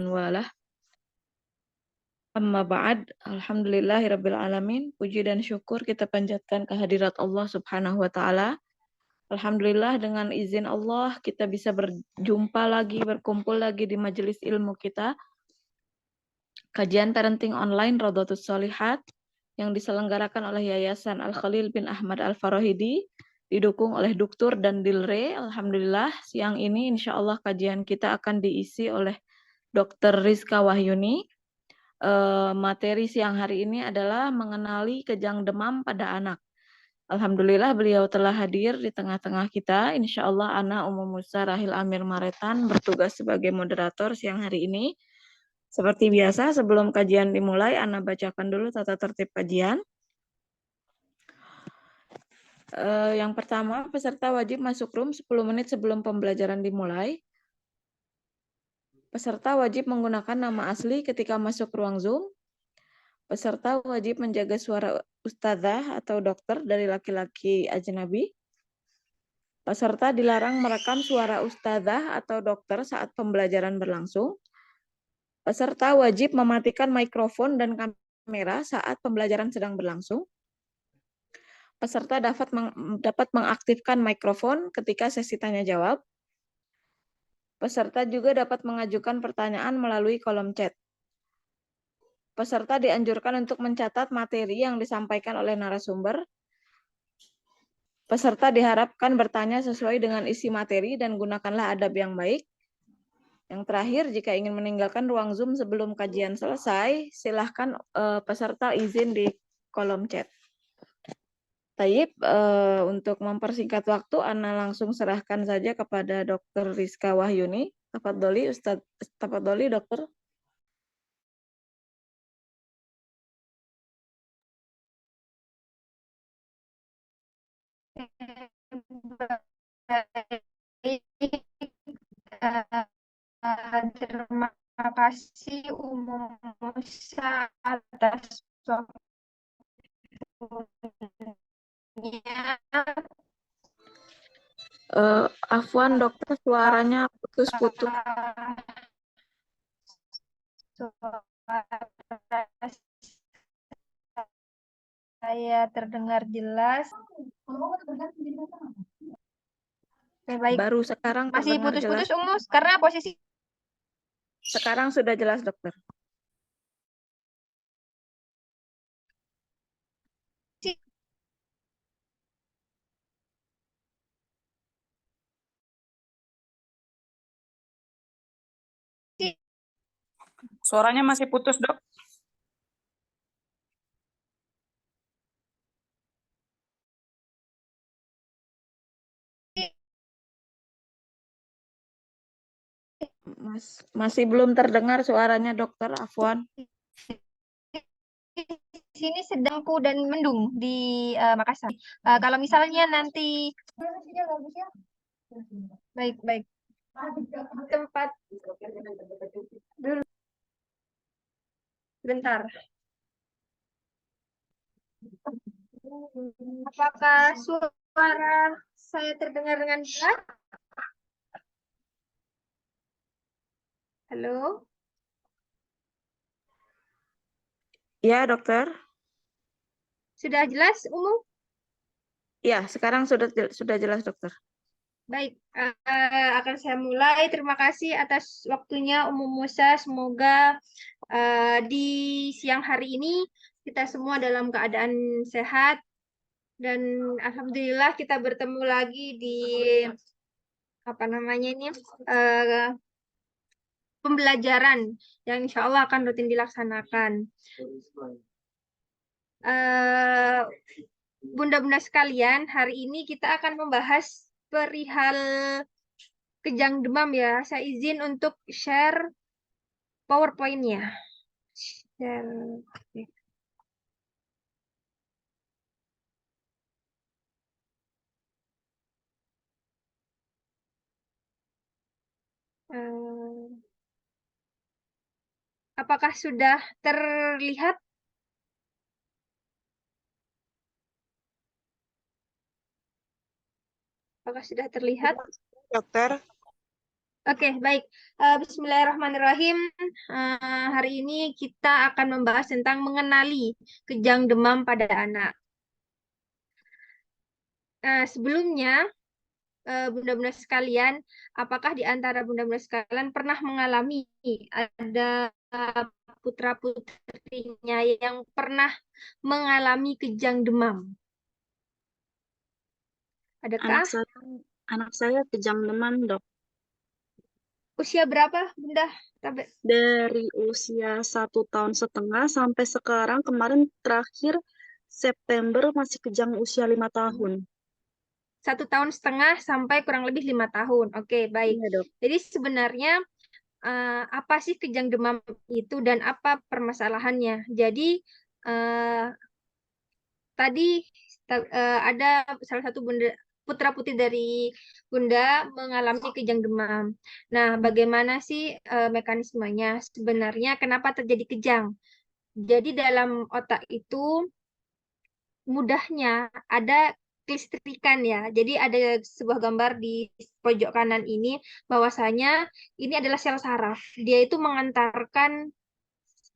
walah. Amma ba'd, alhamdulillahirabbil alamin. Puji dan syukur kita panjatkan kehadirat Allah Subhanahu wa taala. Alhamdulillah dengan izin Allah kita bisa berjumpa lagi, berkumpul lagi di majelis ilmu kita. Kajian parenting online Radhatus Shalihat yang diselenggarakan oleh Yayasan Al-Khalil bin Ahmad Al-Farahidi, didukung oleh Duktur dan Dilre. Alhamdulillah siang ini insyaallah kajian kita akan diisi oleh Dr. Rizka Wahyuni. Materi siang hari ini adalah mengenali kejang demam pada anak. Alhamdulillah beliau telah hadir di tengah-tengah kita. Insya Allah Ana Ummu Musa Rahil Amir Maretan bertugas sebagai moderator siang hari ini. Seperti biasa sebelum kajian dimulai, Ana bacakan dulu tata tertib kajian. Yang pertama, peserta wajib masuk room 10 menit sebelum pembelajaran dimulai. Peserta wajib menggunakan nama asli ketika masuk ruang Zoom. Peserta wajib menjaga suara ustadzah atau dokter dari laki-laki ajnabi. Peserta dilarang merekam suara ustadzah atau dokter saat pembelajaran berlangsung. Peserta wajib mematikan mikrofon dan kamera saat pembelajaran sedang berlangsung. Peserta dapat mengaktifkan mikrofon ketika sesi tanya jawab. Peserta juga dapat mengajukan pertanyaan melalui kolom chat. Peserta dianjurkan untuk mencatat materi yang disampaikan oleh narasumber. Peserta diharapkan bertanya sesuai dengan isi materi dan gunakanlah adab yang baik. Yang terakhir, jika ingin meninggalkan ruang Zoom sebelum kajian selesai, silahkan peserta izin di kolom chat. Taib, untuk mempersingkat waktu, Ana langsung serahkan saja kepada Dr. Rizka Wahyuni. Tafadholi, Ustaz. Tafadholi, Dokter. Terima kasih Umum Musa atas waktunya. Afwan, Dokter, suaranya putus-putus. Saya terdengar jelas. Oke, baik. Baru sekarang Masih terdengar putus-putus jelas. Umus karena posisi Sekarang sudah jelas, Dokter. Suaranya masih putus, Dok. Masih belum terdengar suaranya, Dokter Afwan. sini sedangku dan mendung di Makassar. Kalau misalnya nanti baik tempat dulu bentar. Apakah suara saya terdengar dengan jelas? Halo? Ya, Dokter. Sudah jelas, Umum? Ya, sekarang sudah jelas, Dokter. Baik, akan saya mulai. Terima kasih atas waktunya Umum Musa. Semoga di siang hari ini kita semua dalam keadaan sehat. Dan Alhamdulillah kita bertemu lagi di apa namanya ini pembelajaran yang insya Allah akan rutin dilaksanakan. Bunda-bunda sekalian, hari ini kita akan membahas perihal kejang demam ya. Saya izin untuk share PowerPoint-nya. Share. Apakah sudah terlihat? Apakah sudah terlihat? Dokter. Oke, baik. Bismillahirrahmanirrahim. Hari ini kita akan membahas tentang mengenali kejang demam pada anak. Sebelumnya, bunda-bunda sekalian, apakah di antara bunda-bunda sekalian pernah mengalami ada putra-putrinya yang pernah mengalami kejang demam? Adakah? Anak saya kejang demam, Dok. Usia berapa, Bunda? Dari usia 1,5 tahun sampai sekarang, kemarin terakhir September masih kejang usia 5 tahun. 1,5 tahun sampai kurang lebih 5 tahun. Oke, baik. Iya, Dok. Jadi sebenarnya apa sih kejang demam itu dan apa permasalahannya? Jadi tadi ada salah satu bunda putra-putri dari Bunda mengalami kejang demam. Nah, bagaimana sih mekanismenya? Sebenarnya kenapa terjadi kejang? Jadi dalam otak itu mudahnya ada kelistrikan ya. Jadi ada sebuah gambar di pojok kanan ini bahwasanya ini adalah sel saraf. Dia itu mengantarkan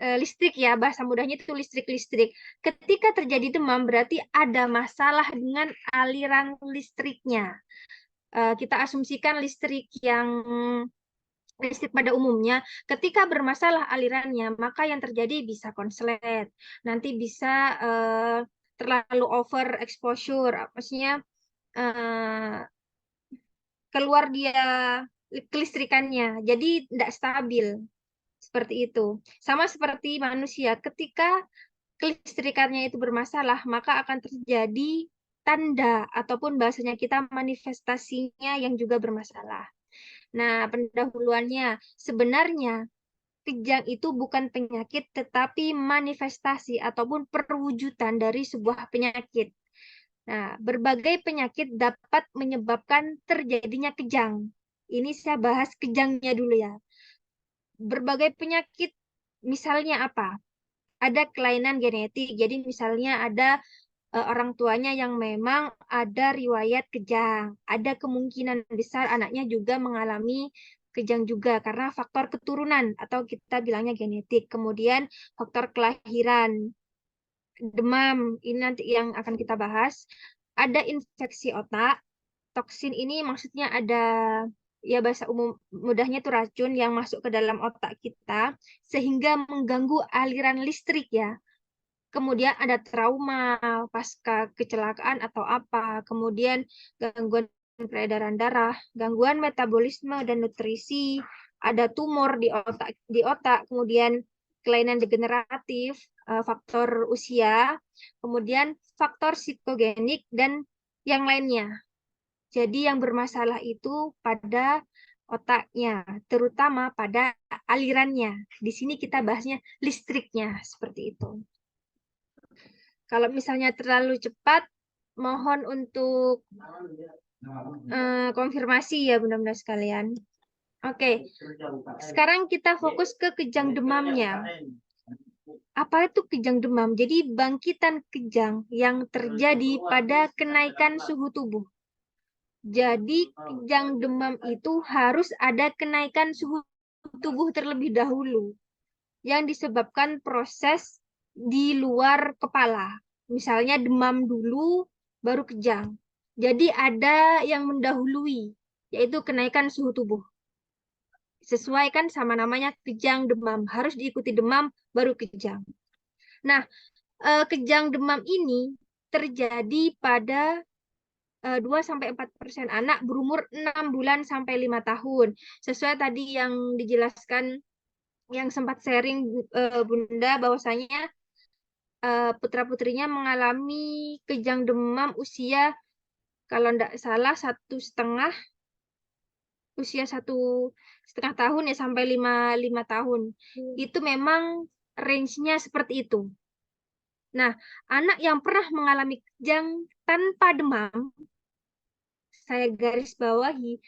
listrik ya, bahasa mudahnya itu listrik-listrik. Ketika terjadi demam berarti ada masalah dengan aliran listriknya. Kita asumsikan listrik pada umumnya, ketika bermasalah alirannya, maka yang terjadi bisa konslet, nanti bisa terlalu over exposure, maksudnya keluar dia kelistrikannya, jadi tidak stabil. Seperti itu. Sama seperti manusia, ketika kelistrikannya itu bermasalah, maka akan terjadi tanda ataupun bahasanya kita manifestasinya yang juga bermasalah. Nah, pendahuluannya sebenarnya kejang itu bukan penyakit tetapi manifestasi ataupun perwujudan dari sebuah penyakit. Nah, berbagai penyakit dapat menyebabkan terjadinya kejang. Ini saya bahas kejangnya dulu ya. Berbagai penyakit misalnya apa? Ada kelainan genetik. Jadi misalnya ada orang tuanya yang memang ada riwayat kejang. Ada kemungkinan besar anaknya juga mengalami kejang juga karena faktor keturunan atau kita bilangnya genetik. Kemudian faktor kelahiran, demam, ini nanti yang akan kita bahas. Ada infeksi otak. Toksin ini maksudnya ada ya bahasa umum mudahnya itu racun yang masuk ke dalam otak kita sehingga mengganggu aliran listrik ya. Kemudian ada trauma pasca kecelakaan atau apa, kemudian gangguan peredaran darah, gangguan metabolisme dan nutrisi, ada tumor di otak, kemudian kelainan degeneratif, faktor usia, kemudian faktor psikogenik dan yang lainnya. Jadi yang bermasalah itu pada otaknya, terutama pada alirannya. Di sini kita bahasnya listriknya, seperti itu. Kalau misalnya terlalu cepat, mohon untuk konfirmasi ya benar-benar sekalian. Oke, sekarang kita fokus ke kejang demamnya. Apa itu kejang demam? Jadi bangkitan kejang yang terjadi pada kenaikan suhu tubuh. Jadi kejang demam itu harus ada kenaikan suhu tubuh terlebih dahulu yang disebabkan proses di luar kepala. Misalnya demam dulu baru kejang. Jadi ada yang mendahului yaitu kenaikan suhu tubuh. Sesuai kan sama namanya kejang demam, harus diikuti demam baru kejang. Nah, kejang demam ini terjadi pada 2-4% anak berumur 6 bulan sampai 5 tahun. Sesuai tadi yang dijelaskan, yang sempat sharing Bunda, bahwasanya putra-putrinya mengalami kejang demam usia, kalau tidak salah, usia 1,5 tahun ya sampai 5 tahun. Itu memang range-nya seperti itu. Nah, anak yang pernah mengalami kejang tanpa demam, saya garis bawahi,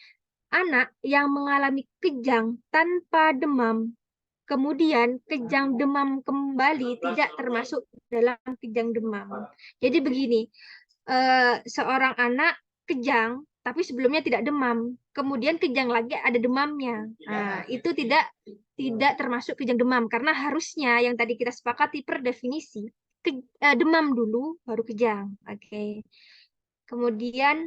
anak yang mengalami kejang tanpa demam, kemudian kejang demam kembali tidak termasuk dalam kejang demam. Jadi begini, seorang anak kejang, tapi sebelumnya tidak demam. Kemudian kejang lagi ada demamnya. Nah, itu tidak termasuk kejang demam karena harusnya yang tadi kita sepakati per definisi demam dulu baru kejang. Oke. Kemudian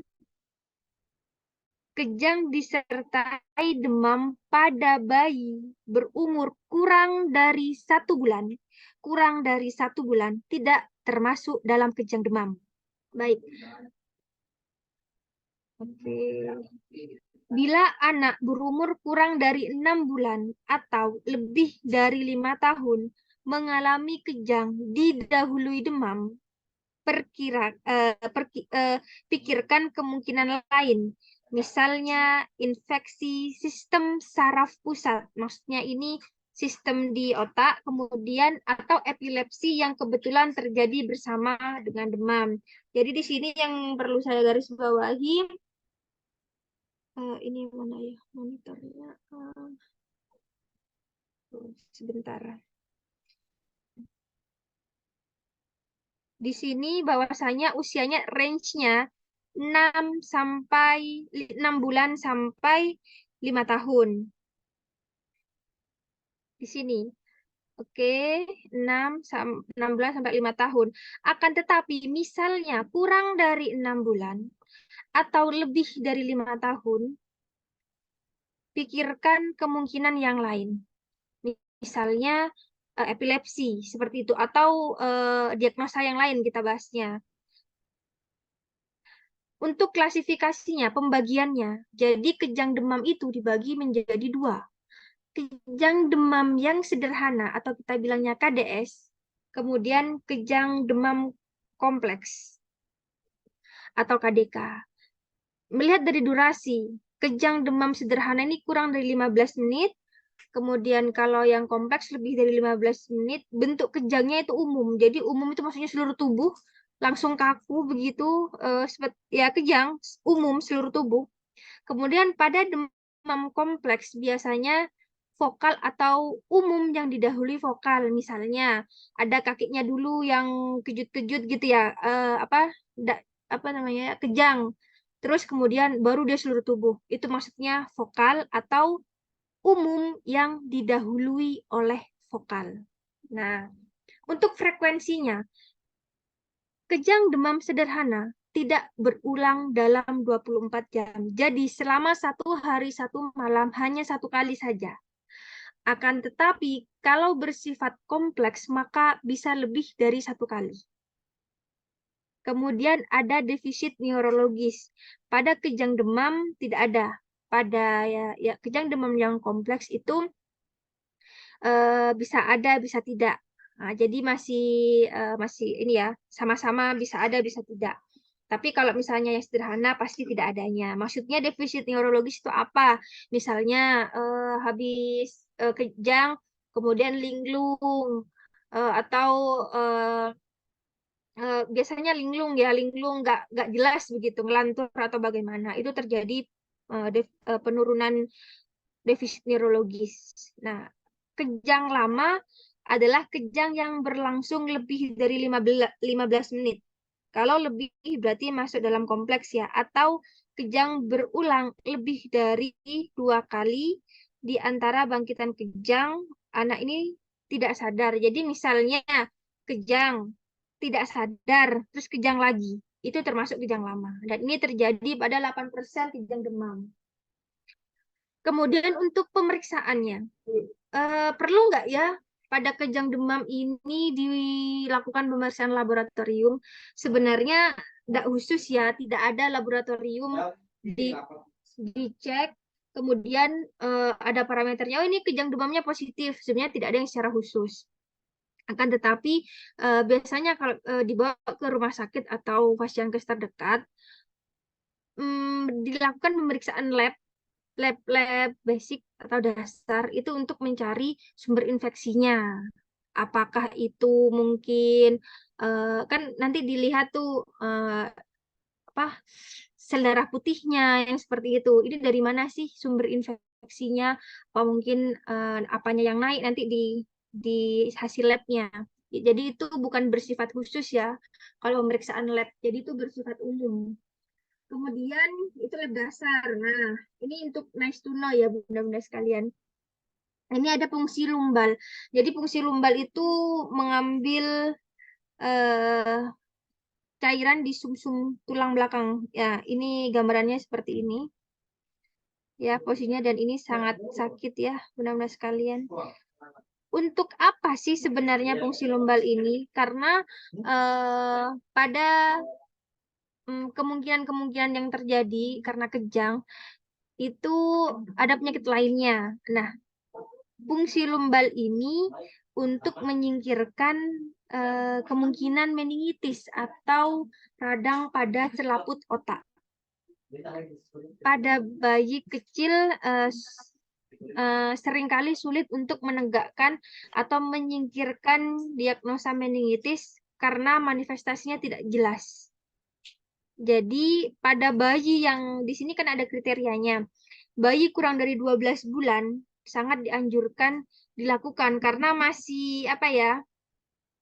kejang disertai demam pada bayi berumur kurang dari 1 bulan. Kurang dari 1 bulan tidak termasuk dalam kejang demam. Baik. Oke. Bila anak berumur kurang dari 6 bulan atau lebih dari 5 tahun mengalami kejang didahului demam, pikirkan kemungkinan lain. Misalnya infeksi sistem saraf pusat, maksudnya ini sistem di otak, kemudian atau epilepsi yang kebetulan terjadi bersama dengan demam. Jadi di sini yang perlu saya garis bawahi, ini mana ya monitornya? Sebentar. Di sini bahwasanya usianya range-nya 6 bulan sampai 5 tahun. Di sini. Oke, 6 bulan sampai 5 tahun. Akan tetapi misalnya kurang dari 6 bulan atau lebih dari 5 tahun, pikirkan kemungkinan yang lain. Misalnya epilepsi seperti itu atau diagnosa yang lain kita bahasnya. Untuk klasifikasinya, pembagiannya, jadi kejang demam itu dibagi menjadi 2. Kejang demam yang sederhana atau kita bilangnya KDS, kemudian kejang demam kompleks atau KDK. Melihat dari durasi, kejang demam sederhana ini kurang dari 15 menit, kemudian kalau yang kompleks lebih dari 15 menit, bentuk kejangnya itu umum. Jadi umum itu maksudnya seluruh tubuh, langsung kaku begitu, ya kejang, umum seluruh tubuh. Kemudian pada demam kompleks biasanya vokal atau umum yang didahului vokal. Misalnya ada kakinya dulu yang kejut-kejut gitu ya, apa namanya, kejang. Terus kemudian baru dia seluruh tubuh. Itu maksudnya vokal atau umum yang didahului oleh vokal. Nah, untuk frekuensinya, kejang demam sederhana tidak berulang dalam 24 jam. Jadi selama 1 hari 1 malam hanya 1 kali saja. Akan tetapi kalau bersifat kompleks maka bisa lebih dari 1 kali. Kemudian ada defisit neurologis. Pada kejang demam tidak ada. Pada ya kejang demam yang kompleks itu bisa ada, bisa tidak. Nah, jadi masih ini ya, sama-sama bisa ada, bisa tidak. Tapi kalau misalnya yang sederhana pasti tidak adanya. Maksudnya defisit neurologis itu apa? Misalnya habis kejang, kemudian linglung, atau biasanya linglung nggak jelas begitu, ngelantur atau bagaimana. Itu terjadi penurunan defisit neurologis. Nah, kejang lama adalah kejang yang berlangsung lebih dari 15 menit. Kalau lebih berarti masuk dalam kompleks ya. Atau kejang berulang lebih dari 2 kali di antara bangkitan kejang, anak ini tidak sadar. Jadi misalnya kejang, tidak sadar, terus kejang lagi. Itu termasuk kejang lama. Dan ini terjadi pada 8% kejang demam. Kemudian untuk pemeriksaannya, perlu nggak ya pada kejang demam ini dilakukan pemeriksaan laboratorium? Sebenarnya tidak khusus ya, tidak ada laboratorium dicek, kemudian ada parameternya, oh ini kejang demamnya positif, sebenarnya tidak ada yang secara khusus. Akan tetapi biasanya kalau dibawa ke rumah sakit atau vaskes terdekat, dilakukan pemeriksaan lab basic atau dasar itu untuk mencari sumber infeksinya. Apakah itu mungkin kan nanti dilihat tuh sel darah putihnya yang seperti itu. Ini dari mana sih sumber infeksinya? Apa mungkin apanya yang naik nanti di hasil labnya. Jadi itu bukan bersifat khusus ya kalau pemeriksaan lab. Jadi itu bersifat umum. Kemudian itu lab dasar. Nah, ini untuk nice to know ya bunda-bunda sekalian. Ini ada fungsi lumbal. Jadi fungsi lumbal itu mengambil cairan di sumsum tulang belakang. Ya, ini gambarannya seperti ini. Ya, posisinya dan ini sangat sakit ya, bunda-bunda sekalian. Untuk apa sih sebenarnya fungsi lumbal ini? Karena pada kemungkinan-kemungkinan yang terjadi karena kejang itu ada penyakit lainnya. Nah, fungsi lumbal ini untuk menyingkirkan kemungkinan meningitis atau radang pada selaput otak. Pada bayi kecil seringkali sulit untuk menegakkan atau menyingkirkan diagnosa meningitis karena manifestasinya tidak jelas. Jadi pada bayi yang di sini kan ada kriterianya. Bayi kurang dari 12 bulan sangat dianjurkan dilakukan karena masih apa ya?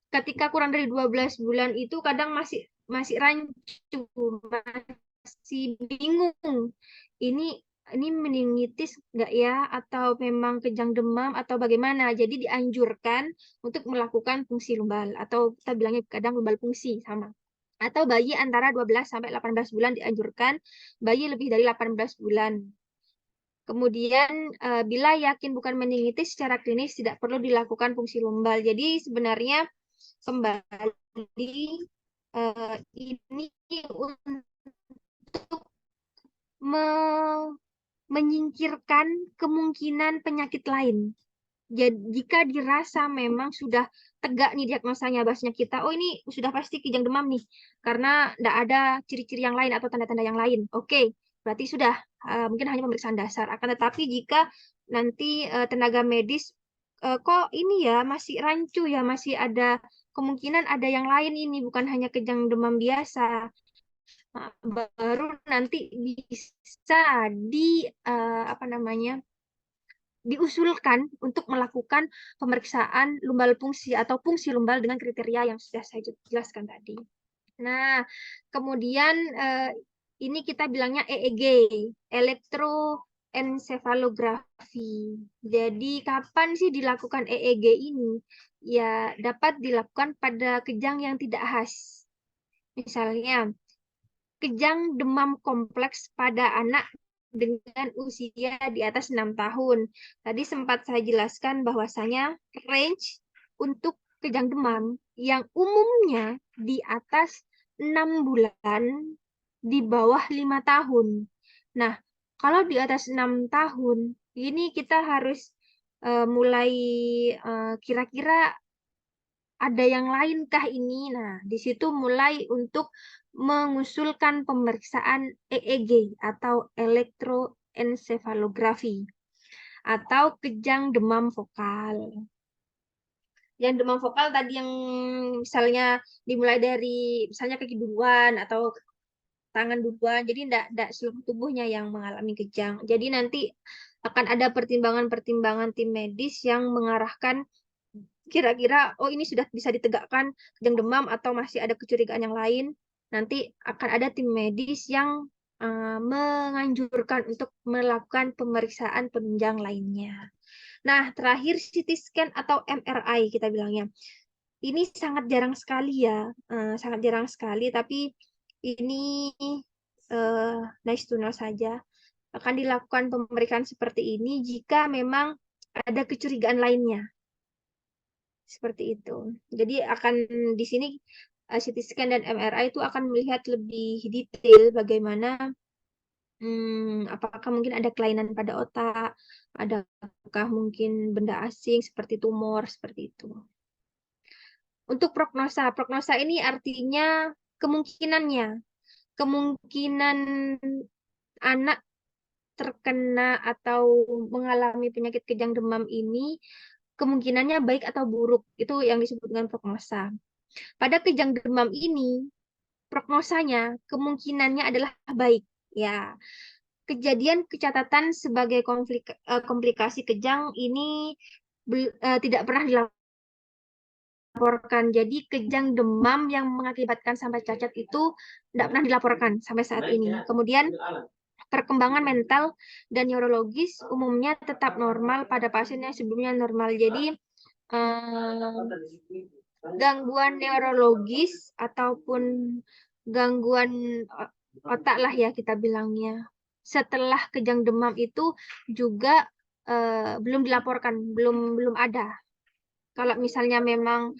Ketika kurang dari 12 bulan itu kadang masih rancu, masih bingung. Ini meningitis nggak ya atau memang kejang demam atau bagaimana. Jadi dianjurkan untuk melakukan fungsi lumbal atau kita bilangnya kadang lumbal fungsi sama. Atau bayi antara 12 sampai 18 bulan dianjurkan, bayi lebih dari 18 bulan. Kemudian bila yakin bukan meningitis secara klinis tidak perlu dilakukan fungsi lumbal. Jadi sebenarnya kembali ini untuk menyingkirkan kemungkinan penyakit lain. Jadi, jika dirasa memang sudah tegak nih diagnosanya bahasanya kita, oh ini sudah pasti kejang demam nih, karena tidak ada ciri-ciri yang lain atau tanda-tanda yang lain. Oke, berarti sudah mungkin hanya pemeriksaan dasar. Akan tetapi jika nanti tenaga medis kok ini ya masih rancu ya, masih ada kemungkinan ada yang lain ini, bukan hanya kejang demam biasa. Nah, baru nanti bisa apa namanya diusulkan untuk melakukan pemeriksaan lumbal fungsi atau fungsi lumbal dengan kriteria yang sudah saya jelaskan tadi. Nah, kemudian ini kita bilangnya EEG, elektroensefalografi. Jadi kapan sih dilakukan EEG ini? Ya, dapat dilakukan pada kejang yang tidak khas. Misalnya, kejang demam kompleks pada anak dengan usia di atas 6 tahun. Tadi sempat saya jelaskan bahwasanya range untuk kejang demam yang umumnya di atas 6 bulan, di bawah 5 tahun. Nah, kalau di atas 6 tahun, ini kita harus mulai kira-kira ada yang lainkah ini? Nah, di situ mulai untuk mengusulkan pemeriksaan EEG atau elektroensefalografi atau kejang demam vokal. Yang demam vokal tadi yang misalnya dimulai dari misalnya kaki duluan atau tangan duluan, jadi tidak seluruh tubuhnya yang mengalami kejang. Jadi nanti akan ada pertimbangan-pertimbangan tim medis yang mengarahkan kira-kira oh ini sudah bisa ditegakkan kejang demam atau masih ada kecurigaan yang lain, nanti akan ada tim medis yang menganjurkan untuk melakukan pemeriksaan penunjang lainnya. Nah, terakhir CT scan atau MRI kita bilangnya. Ini sangat jarang sekali ya, sangat jarang sekali, tapi ini nice to know saja. Akan dilakukan pemeriksaan seperti ini jika memang ada kecurigaan lainnya. Seperti itu. Jadi akan di sini CT scan dan MRI itu akan melihat lebih detail bagaimana apakah mungkin ada kelainan pada otak, adakah mungkin benda asing seperti tumor, seperti itu. Untuk prognosa, prognosa ini artinya kemungkinannya, kemungkinan anak terkena atau mengalami penyakit kejang demam ini kemungkinannya baik atau buruk. Itu yang disebut dengan prognosa. Pada kejang demam ini, prognosanya kemungkinannya adalah baik. Ya, kejadian kecatatan sebagai komplikasi kejang ini tidak pernah dilakukan dilaporkan. Jadi kejang demam yang mengakibatkan sampai cacat itu tidak pernah dilaporkan sampai saat ini. Kemudian perkembangan mental dan neurologis umumnya tetap normal pada pasien yang sebelumnya normal. Jadi gangguan neurologis ataupun gangguan otak lah ya kita bilangnya. Setelah kejang demam itu juga belum dilaporkan, belum ada. Kalau misalnya memang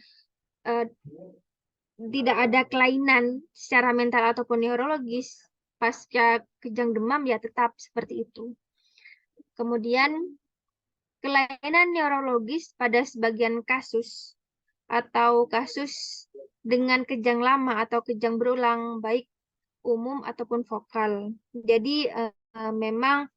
tidak ada kelainan secara mental ataupun neurologis pasca kejang demam ya tetap seperti itu. Kemudian kelainan neurologis pada sebagian kasus atau kasus dengan kejang lama atau kejang berulang baik umum ataupun vokal. Jadi memang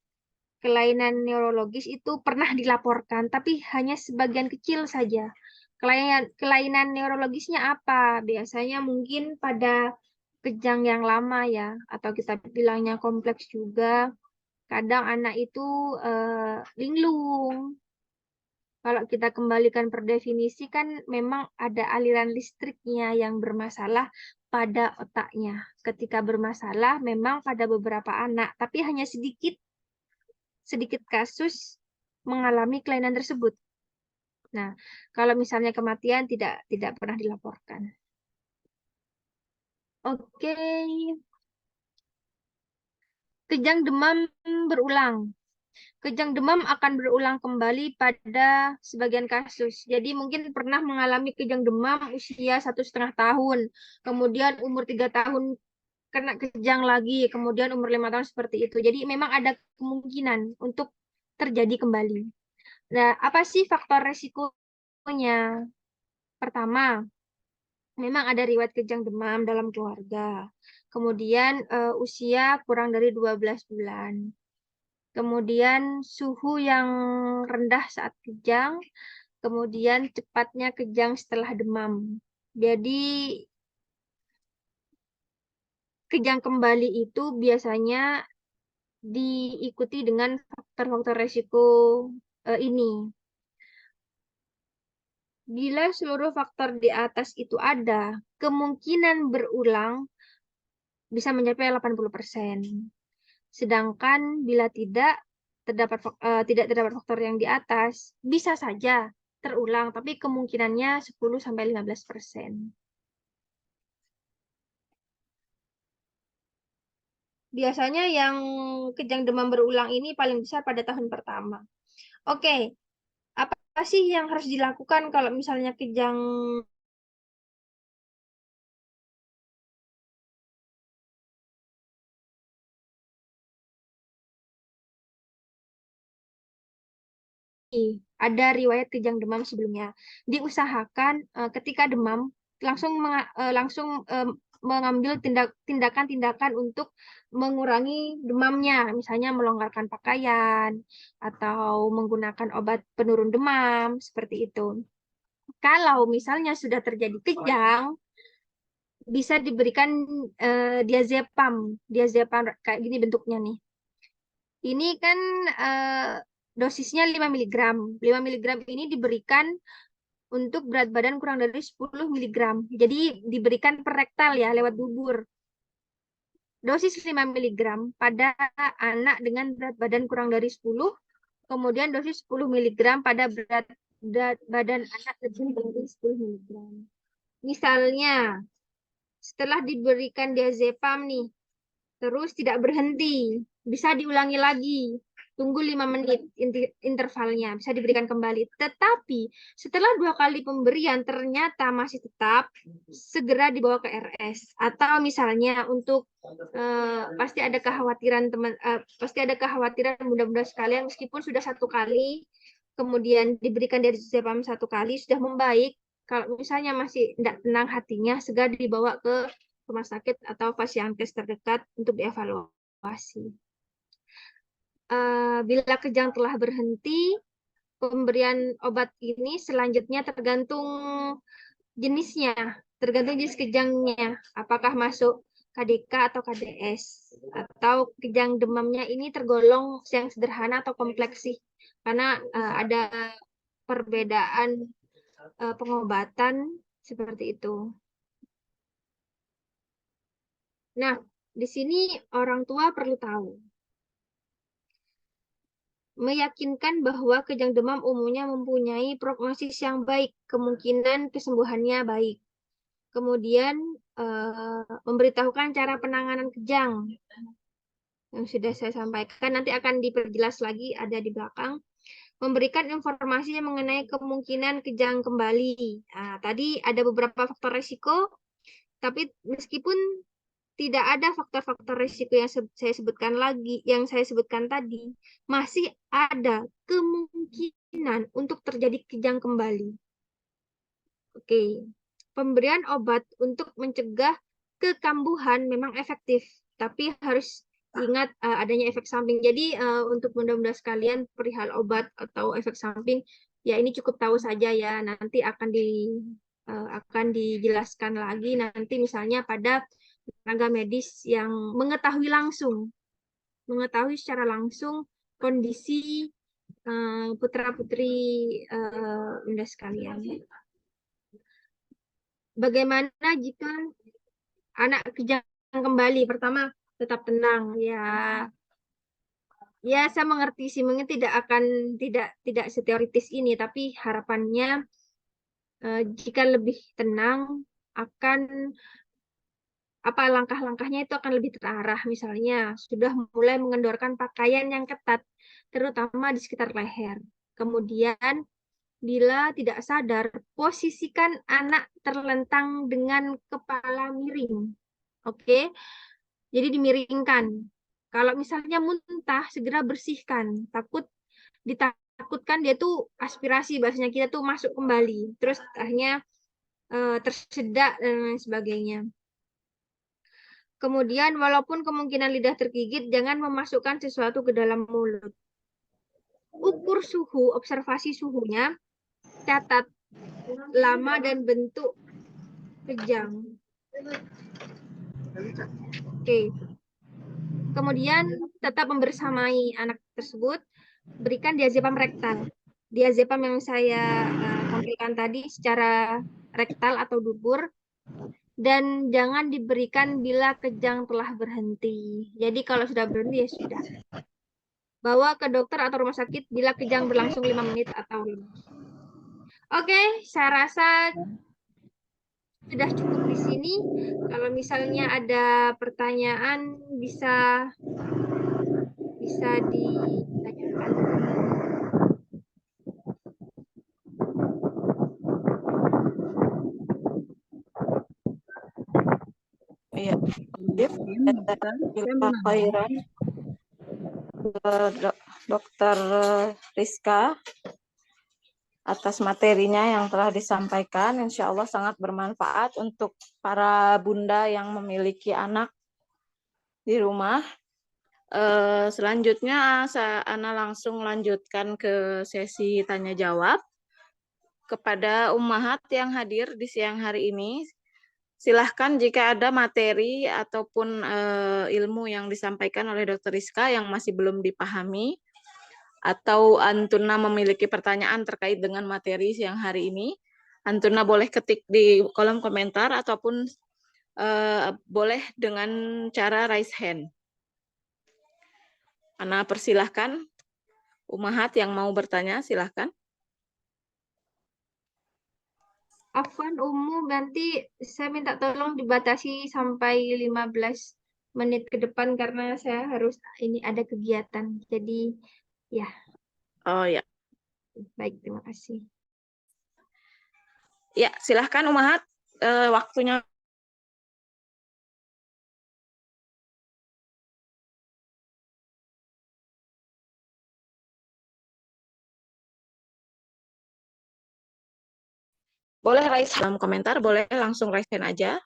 kelainan neurologis itu pernah dilaporkan, tapi hanya sebagian kecil saja. Kelainan neurologisnya apa? Biasanya mungkin pada kejang yang lama ya, atau kita bilangnya kompleks juga. Kadang anak itu linglung. Kalau kita kembalikan per definisi kan memang ada aliran listriknya yang bermasalah pada otaknya. Ketika bermasalah memang pada beberapa anak, tapi hanya sedikit kasus mengalami kelainan tersebut. Nah, kalau misalnya kematian tidak pernah dilaporkan. Oke. Kejang demam berulang. Kejang demam akan berulang kembali pada sebagian kasus. Jadi mungkin pernah mengalami kejang demam usia 1,5 tahun, kemudian umur 3 tahun kena kejang lagi, kemudian umur 5 tahun seperti itu. Jadi memang ada kemungkinan untuk terjadi kembali. Nah, apa sih faktor resikonya? Pertama, memang ada riwayat kejang demam dalam keluarga. Kemudian usia kurang dari 12 bulan. Kemudian suhu yang rendah saat kejang. Kemudian cepatnya kejang setelah demam. Jadi kejang kembali itu biasanya diikuti dengan faktor-faktor resiko ini. Bila seluruh faktor di atas itu ada, kemungkinan berulang bisa mencapai 80%. Sedangkan bila tidak terdapat faktor yang di atas, bisa saja terulang, tapi kemungkinannya 10-15%. Biasanya yang kejang demam berulang ini paling besar pada tahun pertama. Oke, apa sih yang harus dilakukan kalau misalnya kejang ada riwayat kejang demam sebelumnya? Diusahakan ketika demam langsung mengambil tindakan-tindakan untuk mengurangi demamnya, misalnya melonggarkan pakaian atau menggunakan obat penurun demam seperti itu. Kalau misalnya sudah terjadi kejang, bisa diberikan diazepam kayak gini bentuknya nih. Ini kan dosisnya 5 mg. 5 mg ini diberikan untuk berat badan kurang dari 10 mg. Jadi diberikan per rektal ya, lewat bubur. Dosis 5 mg pada anak dengan berat badan kurang dari 10, kemudian dosis 10 mg pada berat badan anak lebih dari 10 mg. Misalnya, setelah diberikan diazepam nih, terus tidak berhenti, bisa diulangi lagi. Tunggu 5 menit intervalnya, bisa diberikan kembali. Tetapi setelah 2 kali pemberian ternyata masih tetap, segera dibawa ke RS. Atau misalnya untuk pasti ada kekhawatiran mudah-mudahan sekalian meskipun sudah 1 kali, kemudian diberikan diazepam 1 kali sudah membaik. Kalau misalnya masih tidak tenang hatinya, segera dibawa ke rumah sakit atau fasilitas terdekat untuk dievaluasi. Bila kejang telah berhenti, pemberian obat ini selanjutnya tergantung jenisnya, tergantung jenis kejangnya, apakah masuk KDK atau KDS, atau kejang demamnya ini tergolong yang sederhana atau kompleks sih, karena ada perbedaan pengobatan Seperti itu. Nah, di sini orang tua perlu tahu. Meyakinkan bahwa kejang demam umumnya mempunyai prognosis yang baik, kemungkinan kesembuhannya baik. Kemudian memberitahukan cara penanganan kejang yang sudah saya sampaikan, nanti akan diperjelas lagi, ada di belakang. Memberikan informasi mengenai kemungkinan kejang kembali. Nah, tadi ada beberapa faktor risiko, tapi meskipun tidak ada faktor-faktor risiko yang saya sebutkan tadi, masih ada kemungkinan untuk terjadi kejang kembali. Oke, pemberian obat untuk mencegah kekambuhan memang efektif, tapi harus ingat adanya efek samping. Jadi untuk bunda-bunda sekalian perihal obat atau efek samping, ya ini cukup tahu saja ya. Nanti akan dijelaskan lagi nanti misalnya pada tenaga medis yang mengetahui secara langsung kondisi putra-putri bunda sekalian. Bagaimana jika anak kejang kembali? Pertama, tetap tenang ya. Ya, saya mengerti sih, mungkin tidak seteoritis ini, tapi harapannya jika lebih tenang akan apa langkah-langkahnya itu akan lebih terarah. Misalnya sudah mulai mengendorkan pakaian yang ketat, terutama di sekitar leher. Kemudian bila tidak sadar, posisikan anak terlentang dengan kepala miring. Oke, jadi dimiringkan. Kalau misalnya muntah, segera bersihkan. Ditakutkan dia tuh aspirasi, bahasanya kita tuh masuk kembali. Terus akhirnya tersedak dan lain sebagainya. Kemudian walaupun kemungkinan lidah tergigit, jangan memasukkan sesuatu ke dalam mulut. Ukur suhu, observasi suhunya, catat lama dan bentuk kejang. Oke. Kemudian tetap membersamai anak tersebut, berikan diazepam rektal. Diazepam yang saya tampilkan tadi secara rektal atau dubur, dan jangan diberikan bila kejang telah berhenti. Jadi kalau sudah berhenti ya sudah. Bawa ke dokter atau rumah sakit bila kejang berlangsung 5 menit atau lebih. Oke, saya rasa sudah cukup di sini. Kalau misalnya ada pertanyaan bisa ditanyakan. Iya. Khairan. Dokter Rizka atas materinya yang telah disampaikan. Insya Allah sangat bermanfaat untuk para bunda yang memiliki anak di rumah. Selanjutnya Ana langsung lanjutkan ke sesi tanya jawab kepada ummahat yang hadir di siang hari ini. Silahkan jika ada materi ataupun ilmu yang disampaikan oleh Dr. Rizka yang masih belum dipahami, atau Antuna memiliki pertanyaan terkait dengan materi siang hari ini, Antuna boleh ketik di kolom komentar ataupun boleh dengan cara raise hand. Ana persilahkan, ummahat yang mau bertanya, silahkan. Afwan nanti saya minta tolong dibatasi sampai 15 menit ke depan karena saya harus ini ada kegiatan. Jadi ya. Oh ya. Baik, terima kasih. Ya, silahkan ummahat, waktunya. Boleh raise dalam komentar, boleh langsung raise hand aja.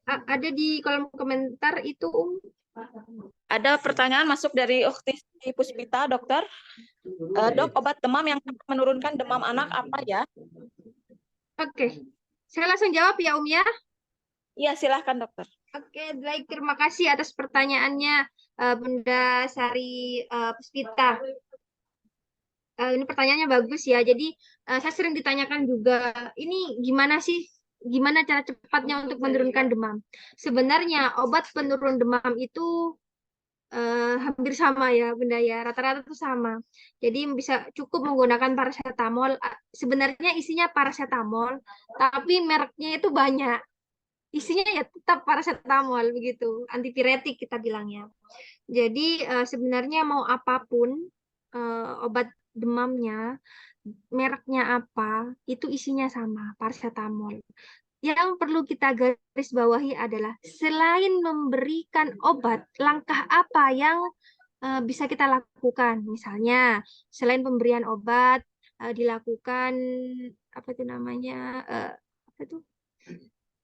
Ada di kolom komentar itu, Ada pertanyaan masuk dari Ukti Puspita, dokter. Dok, obat demam yang menurunkan demam anak apa ya? Oke, saya langsung jawab ya ya. Iya, silahkan dokter. Oke, baik, terima kasih atas pertanyaannya Bunda Sari Puspita. Ini pertanyaannya bagus ya. Jadi saya sering ditanyakan juga, ini gimana sih, gimana cara cepatnya untuk menurunkan demam? Sebenarnya obat penurun demam itu hampir sama ya Bunda ya, rata-rata tuh sama. Jadi bisa cukup menggunakan paracetamol. Sebenarnya isinya paracetamol, tapi mereknya itu banyak. Isinya ya tetap paracetamol begitu, antipiretik kita bilangnya. Jadi sebenarnya mau apapun obat demamnya, mereknya apa, itu isinya sama, paracetamol. Yang perlu kita garis bawahi adalah selain memberikan obat, langkah apa yang bisa kita lakukan? Misalnya, selain pemberian obat, dilakukan apa itu namanya? Apa itu?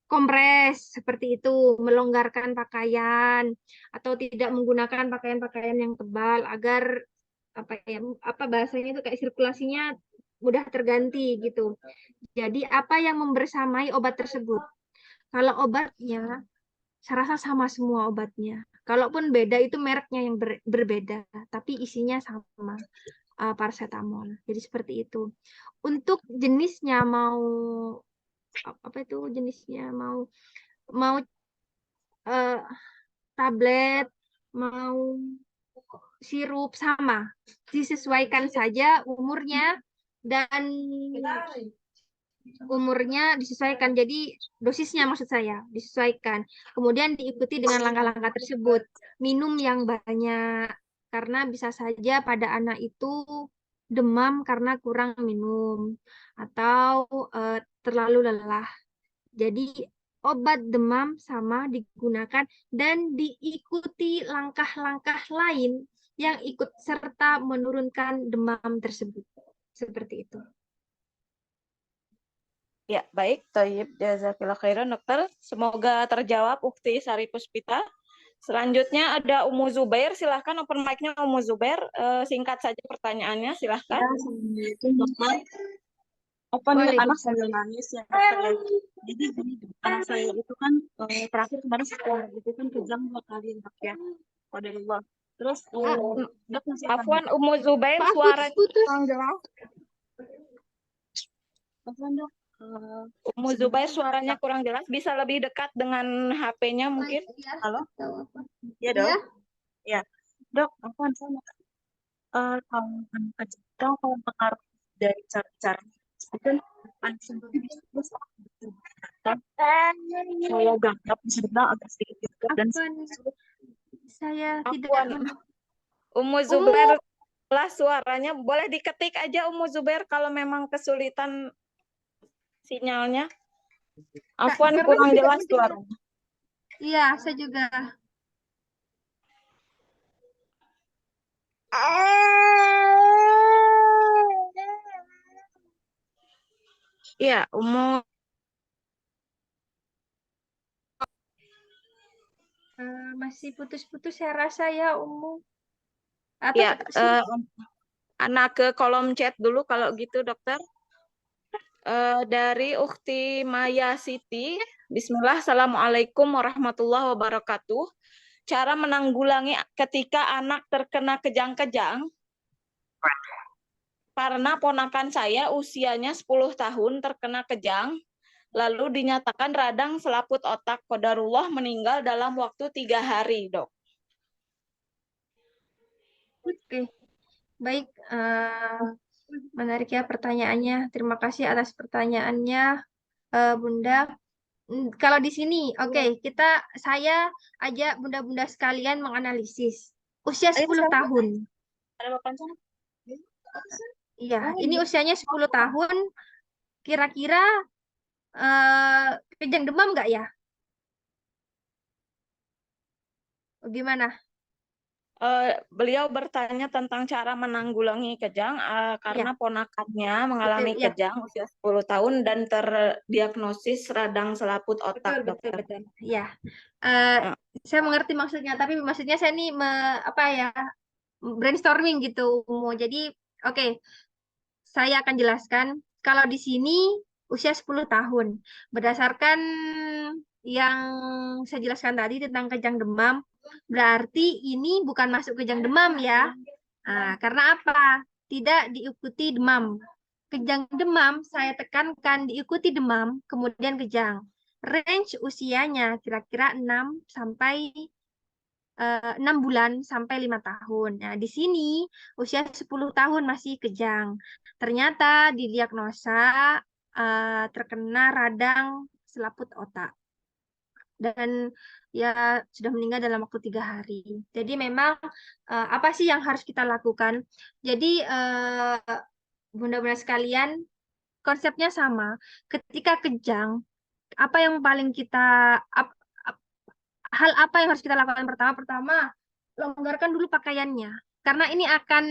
Kompres seperti itu, melonggarkan pakaian atau tidak menggunakan pakaian-pakaian yang tebal agar apa ya, apa bahasanya itu kayak sirkulasinya mudah terganti gitu. Jadi apa yang membersamai obat tersebut? Kalau obatnya, saya rasa sama semua obatnya. Kalaupun beda itu mereknya yang berbeda, tapi isinya sama, paracetamol. Jadi seperti itu. Untuk jenisnya mau apa itu jenisnya mau eh, tablet, mau sirup sama. Disesuaikan saja umurnya dan disesuaikan. Jadi dosisnya maksud saya disesuaikan. Kemudian diikuti dengan langkah-langkah tersebut. Minum yang banyak karena bisa saja pada anak itu demam karena kurang minum atau terlalu lelah. Jadi obat demam sama digunakan dan diikuti langkah-langkah lain yang ikut serta menurunkan demam tersebut. Seperti itu. Ya, baik. Thayyib, jazakillah khairan, dokter. Semoga terjawab Ukti Sari Puspita. Selanjutnya ada Umu Zubair. Silahkan open mic-nya Umu Zubair. Singkat saja pertanyaannya, silahkan. Ya, Assalamualaikum, dokter. Apa nih, anak saya nangis ya, dokter. Jadi gini, anak saya itu kan terakhir kemarin sekolah itu kan kejang 2 kali, dok ya. Qadarullah. Terus dok masih akan Afwan, Umu Zubair, Pak, suara putus. kurang jelas. Afwan, dok. Umu Zubair, suaranya kurang jelas. Bisa lebih dekat dengan HP-nya mungkin. Halo? Iya, dok. Ya, dok, Afwan, saya mau kalau anak kecil kalau pengaruh dari cara-cara itu kan anak sendiri bisa terus saya gagap sebenarnya agak sedikit gagap dan Saya tidak Afwan, Umu Zubair, lah suaranya boleh diketik aja Umu Zubair kalau memang kesulitan sinyalnya. Afwan, kurang jelas suaranya. Iya, saya juga. Iya, Umu. Masih putus-putus saya rasa ya, Umu. Atau Ya, anak ke kolom chat dulu kalau gitu, dokter. Dari Ukti Maya Siti. Bismillah, Assalamualaikum warahmatullahi wabarakatuh. Cara menanggulangi ketika anak terkena kejang-kejang. Karena ponakan saya usianya 10 tahun terkena kejang, lalu dinyatakan radang selaput otak. Qadarullah meninggal dalam waktu 3 hari, dok. Oke, baik. Menarik ya pertanyaannya. Terima kasih atas pertanyaannya, Bunda. Kalau di sini, oke, saya ajak bunda-bunda sekalian menganalisis. Usia 10 tahun. ada bapak sana. Iya, ini usianya 10 tahun. Kira-kira kejang demam nggak ya? Gimana? Beliau bertanya tentang cara menanggulangi kejang karena ponakannya mengalami Betul, ya. kejang usia 10 tahun dan terdiagnosis radang selaput otak, dokter. Betul. Ya, saya mengerti maksudnya, tapi maksudnya saya ini brainstorming gitu. Jadi, oke, saya akan jelaskan. Kalau di sini usia 10 tahun, berdasarkan yang saya jelaskan tadi tentang kejang demam, berarti ini bukan masuk kejang demam ya. Karena apa? Tidak diikuti demam. Kejang demam, saya tekankan diikuti demam, kemudian kejang. Range usianya kira-kira 6 sampai 6 bulan sampai 5 tahun. Nah, di sini usia 10 tahun masih kejang. Ternyata didiagnosa terkena radang selaput otak. Dan ya sudah meninggal dalam waktu 3 hari. Jadi memang apa sih yang harus kita lakukan? Jadi bunda-bunda sekalian, konsepnya sama. Ketika kejang, apa yang paling kita hal apa yang harus kita lakukan pertama? Pertama, longgarkan dulu pakaiannya. Karena ini akan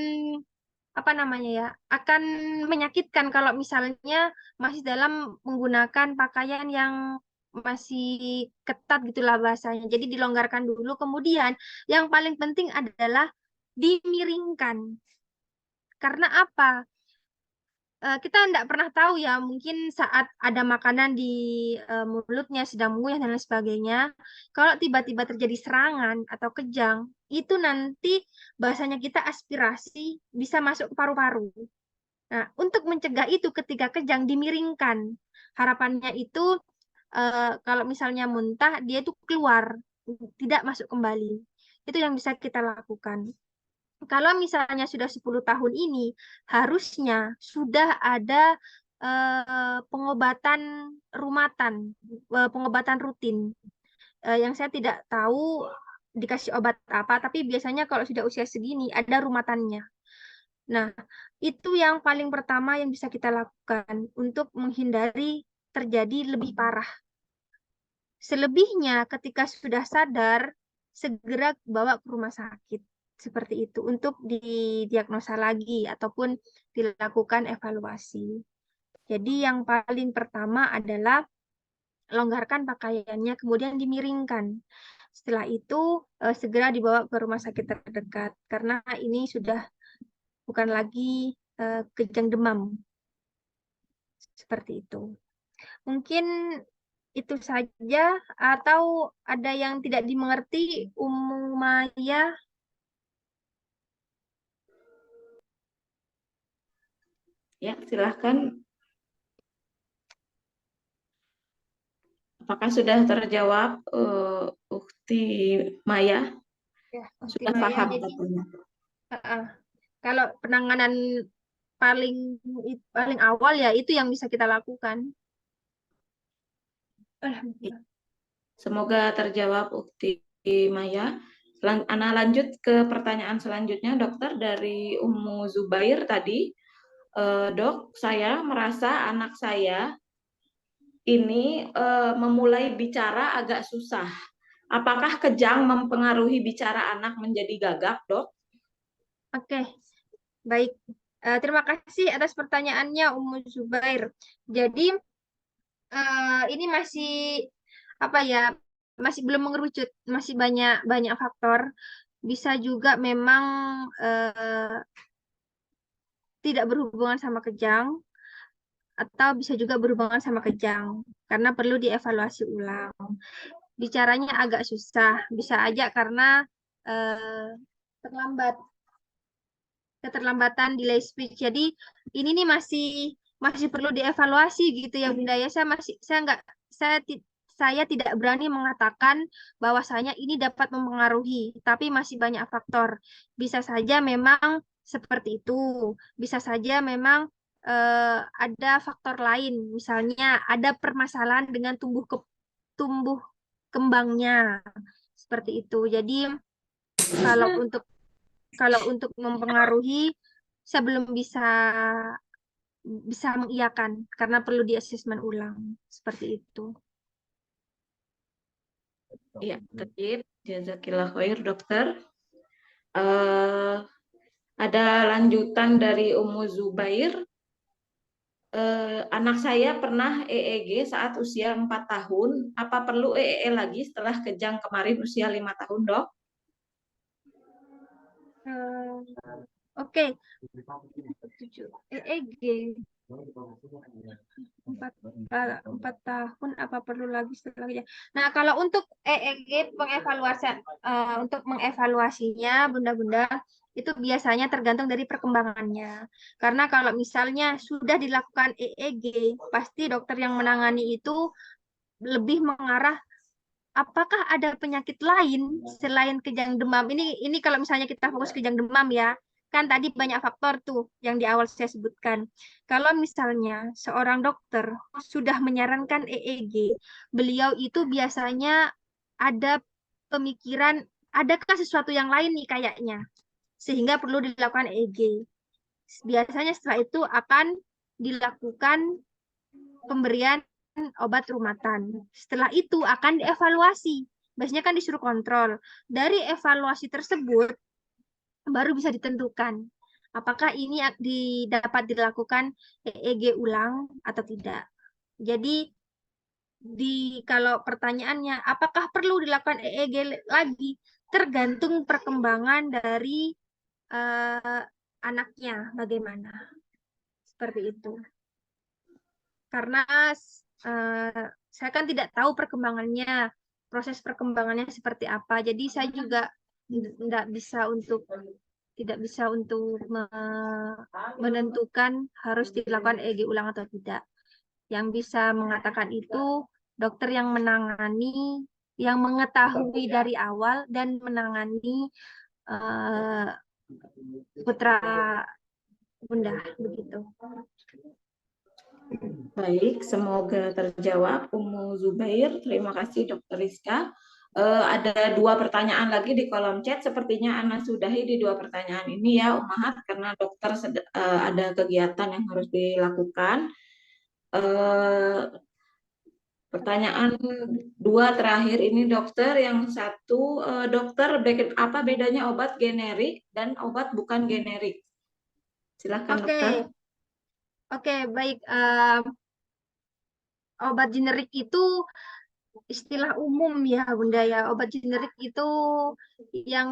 apa namanya ya? Akan menyakitkan kalau misalnya masih dalam menggunakan pakaian yang masih ketat gitulah bahasanya. Jadi dilonggarkan dulu. Kemudian yang paling penting adalah dimiringkan. Karena apa? Kita tidak pernah tahu ya, mungkin saat ada makanan di mulutnya sedang mengunyah dan lain sebagainya, kalau tiba-tiba terjadi serangan atau kejang, itu nanti bahasanya kita aspirasi bisa masuk ke paru-paru. Nah, untuk mencegah itu ketika kejang dimiringkan. Harapannya itu kalau misalnya muntah, dia itu keluar, tidak masuk kembali. Itu yang bisa kita lakukan. Kalau misalnya sudah 10 tahun ini, harusnya sudah ada pengobatan rumatan, pengobatan rutin. Yang saya tidak tahu dikasih obat apa, tapi biasanya kalau sudah usia segini ada rumatannya. Nah, itu yang paling pertama yang bisa kita lakukan untuk menghindari terjadi lebih parah. Selebihnya ketika sudah sadar, segera bawa ke rumah sakit. Seperti itu untuk didiagnosa lagi ataupun dilakukan evaluasi. Jadi yang paling pertama adalah longgarkan pakaiannya, kemudian dimiringkan. Setelah itu segera dibawa ke rumah sakit terdekat karena ini sudah bukan lagi kejang demam. Seperti itu. Mungkin itu saja atau ada yang tidak dimengerti, Maya? Ya, silahkan. Apakah sudah terjawab, Ukti Maya? Ya, Sudah Maya. paham Jadi, katanya. kalau penanganan paling paling awal ya itu yang bisa kita lakukan. Alhamdulillah. Semoga terjawab, Ukti Maya. Ana lanjut ke pertanyaan selanjutnya, dokter, dari Ummu Zubair tadi. Dok, saya merasa anak saya ini memulai bicara agak susah. Apakah kejang mempengaruhi bicara anak menjadi gagap, dok? Oke, baik. Terima kasih atas pertanyaannya, Ummu Zubair. Jadi ini masih apa ya? Masih belum mengerucut, masih banyak banyak faktor. Bisa juga memang tidak berhubungan sama kejang atau bisa juga berhubungan sama kejang karena perlu dievaluasi ulang. Bicaranya agak susah, bisa aja karena terlambat, keterlambatan delay speech. Jadi ini nih masih perlu dievaluasi gitu ya Bunda ya. Saya tidak berani mengatakan bahwasanya ini dapat mempengaruhi, tapi masih banyak faktor. Bisa saja memang seperti itu. Bisa saja memang ada faktor lain, misalnya ada permasalahan dengan tumbuh kembangnya seperti itu. Jadi kalau untuk mempengaruhi, saya belum bisa mengiyakan karena perlu di asesmen ulang seperti itu. Iya, tertib. Jazakillah khair, dokter. Ada lanjutan dari Ummu Zubair. Anak saya pernah EEG saat usia 4 tahun. Apa perlu EEG lagi setelah kejang kemarin usia 5 tahun, dok? Oke. EEG 4 tahun apa perlu lagi setelah kejang? Nah, kalau untuk EEG untuk mengevaluasinya, bunda-bunda, itu biasanya tergantung dari perkembangannya. Karena kalau misalnya sudah dilakukan EEG, pasti dokter yang menangani itu lebih mengarah apakah ada penyakit lain selain kejang demam. Ini kalau misalnya kita fokus kejang demam ya. Kan tadi banyak faktor tuh yang di awal saya sebutkan. Kalau misalnya seorang dokter sudah menyarankan EEG, beliau itu biasanya ada pemikiran, adakah sesuatu yang lain nih kayaknya, sehingga perlu dilakukan EEG. Biasanya setelah itu akan dilakukan pemberian obat rumatan. Setelah itu akan dievaluasi. Biasanya kan disuruh kontrol. Dari evaluasi tersebut, baru bisa ditentukan apakah ini dapat dilakukan EEG ulang atau tidak. Jadi kalau pertanyaannya apakah perlu dilakukan EEG lagi, tergantung perkembangan dari anaknya bagaimana. Seperti itu. Karena saya kan tidak tahu perkembangannya, proses perkembangannya seperti apa. Jadi saya juga tidak bisa untuk menentukan harus dilakukan EEG ulang atau tidak. Yang bisa mengatakan itu dokter yang menangani, yang mengetahui dari awal dan menangani putra bunda begitu. Baik, semoga terjawab Ummu Zubair. Terima kasih Dokter Rizka. Ada 2 pertanyaan lagi di kolom chat. Sepertinya Ana sudahi di 2 pertanyaan ini ya, Ummahat, karena dokter ada kegiatan yang harus dilakukan. Pertanyaan 2 terakhir ini dokter. Yang satu, dokter, apa bedanya obat generik dan obat bukan generik? Silakan dokter. Oke, baik. Obat generik itu istilah umum ya Bunda ya. Obat generik itu yang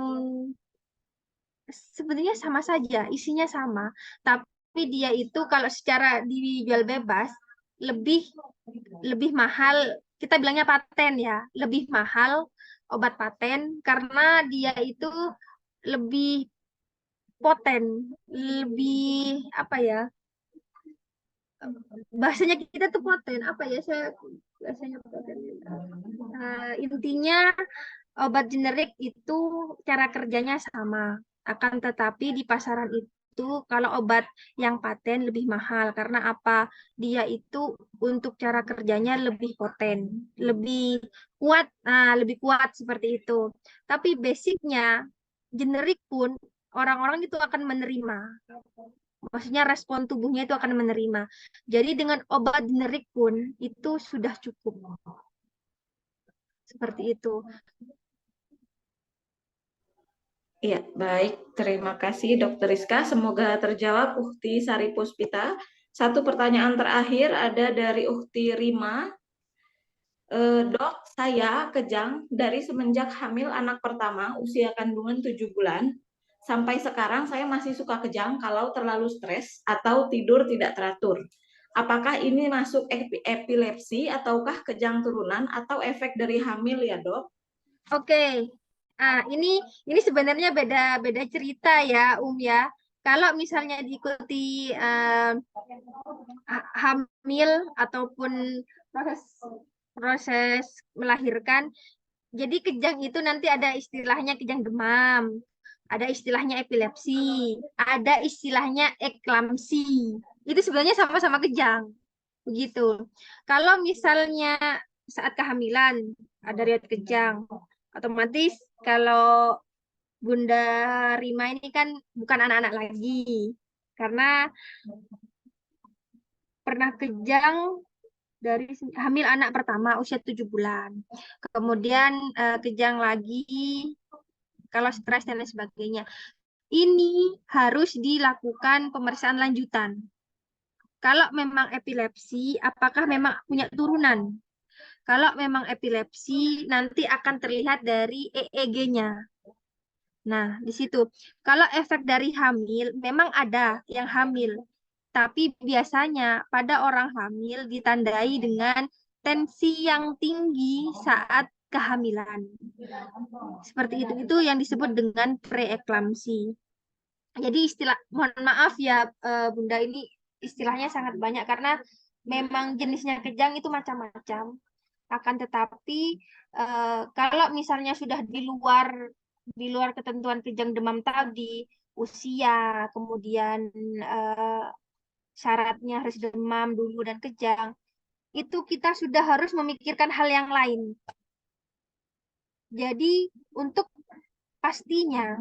sebenarnya sama saja, isinya sama. Tapi dia itu kalau secara dijual bebas lebih mahal. Kita bilangnya paten ya, lebih mahal obat paten karena dia itu lebih poten, lebih apa ya? Bahasanya kita tuh poten, apa ya, saya bahasanya poten. Intinya obat generik itu cara kerjanya sama, akan tetapi di pasaran itu kalau obat yang paten lebih mahal karena apa? Dia itu untuk cara kerjanya lebih poten, lebih kuat, lebih kuat seperti itu. Tapi basicnya generik pun orang-orang itu akan menerima. Maksudnya respon tubuhnya itu akan menerima. Jadi dengan obat generik pun itu sudah cukup. Seperti itu. Iya, baik. Terima kasih Dokter Rizka. Semoga terjawab Ukti Sari Puspita. Satu pertanyaan terakhir ada dari Ukti Rima. Dok, saya kejang dari semenjak hamil anak pertama, usia kandungan 7 bulan. Sampai sekarang saya masih suka kejang kalau terlalu stres atau tidur tidak teratur. Apakah ini masuk epilepsi ataukah kejang turunan atau efek dari hamil ya dok? Oke. Ini sebenarnya beda cerita ya, ya. Kalau misalnya diikuti hamil ataupun proses melahirkan, jadi kejang itu nanti ada istilahnya kejang demam, ada istilahnya epilepsi, ada istilahnya eklamsi. Itu sebenarnya sama-sama kejang. Begitu. Kalau misalnya saat kehamilan ada riwayat kejang, otomatis kalau Bunda Rima ini kan bukan anak-anak lagi. Karena pernah kejang dari hamil anak pertama usia 7 bulan. Kemudian kejang lagi kalau stres dan lain sebagainya. Ini harus dilakukan pemeriksaan lanjutan. Kalau memang epilepsi, apakah memang punya turunan? Kalau memang epilepsi, nanti akan terlihat dari EEG-nya. Nah, di situ. Kalau efek dari hamil, memang ada yang hamil. Tapi biasanya pada orang hamil ditandai dengan tensi yang tinggi saat kehamilan. Seperti itu yang disebut dengan preeklamsi. Jadi mohon maaf ya Bunda, ini istilahnya sangat banyak karena memang jenisnya kejang itu macam-macam. Akan tetapi kalau misalnya sudah di luar ketentuan kejang demam tadi, usia, kemudian syaratnya harus demam dulu dan kejang, itu kita sudah harus memikirkan hal yang lain. Jadi untuk pastinya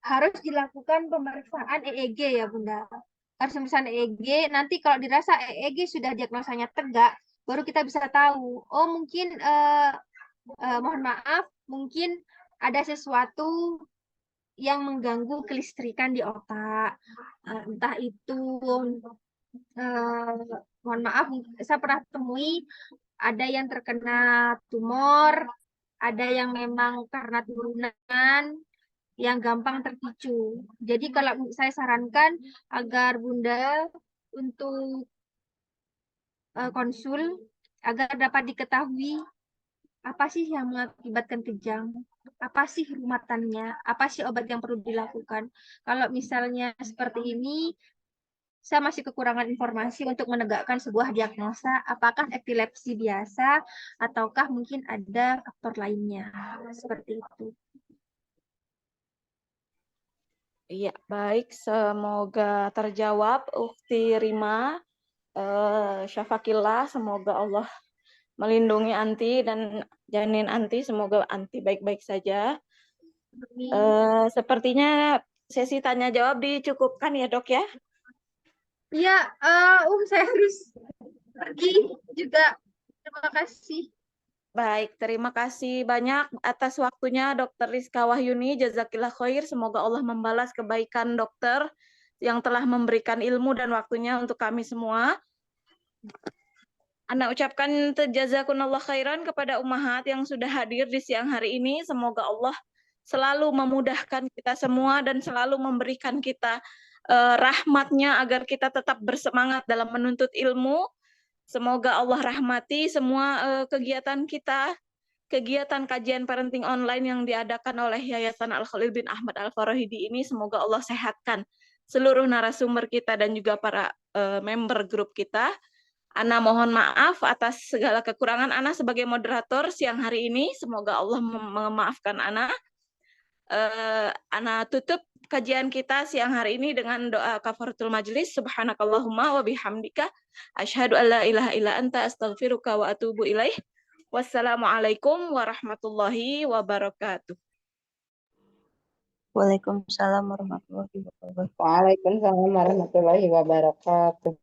harus dilakukan pemeriksaan EEG ya Bunda. Harus pemeriksaan EEG, nanti kalau dirasa EEG sudah diagnosanya tegak, baru kita bisa tahu, oh mungkin mohon maaf, mungkin ada sesuatu yang mengganggu kelistrikan di otak. Entah itu, mohon maaf, saya pernah temui ada yang terkena tumor, ada yang memang karena turunan, yang gampang terpicu. Jadi kalau saya sarankan agar Bunda untuk konsul agar dapat diketahui apa sih yang mengakibatkan kejang, apa sih rumatannya, apa sih obat yang perlu dilakukan. Kalau misalnya seperti ini, saya masih kekurangan informasi untuk menegakkan sebuah diagnosa, apakah epilepsi biasa, ataukah mungkin ada faktor lainnya. Seperti itu. Iya, baik. Semoga terjawab, Ukti Rima. Syafakillah, semoga Allah melindungi Anti dan janin Anti. Semoga Anti baik-baik saja. Sepertinya sesi tanya jawab dicukupkan ya Dok ya? Iya, saya harus pergi juga. Terima kasih. Baik, terima kasih banyak atas waktunya Dr. Rizka Wahyuni. Jazakillah khair. Semoga Allah membalas kebaikan dokter yang telah memberikan ilmu dan waktunya untuk kami semua. Ana ucapkan jazakunallah khairan kepada ummahat yang sudah hadir di siang hari ini. Semoga Allah selalu memudahkan kita semua dan selalu memberikan kita rahmatnya agar kita tetap bersemangat dalam menuntut ilmu. Semoga Allah rahmati semua kegiatan kita, kegiatan kajian parenting online yang diadakan oleh Yayasan Al-Khalil bin Ahmad Al-Farahidi ini. Semoga Allah sehatkan seluruh narasumber kita dan juga para member grup kita. Ana mohon maaf atas segala kekurangan Ana sebagai moderator siang hari ini. Semoga Allah memaafkan Ana. Ana tutup kajian kita siang hari ini dengan doa kafaratul majlis. Subhanakallahumma wa bihamdika asyhadu an la ilaha illa anta astaghfiruka wa atubu ilaih. Wassalamualaikum warahmatullahi wabarakatuh. Waalaikumsalam warahmatullahi wabarakatuh. Waalaikumsalam warahmatullahi wabarakatuh.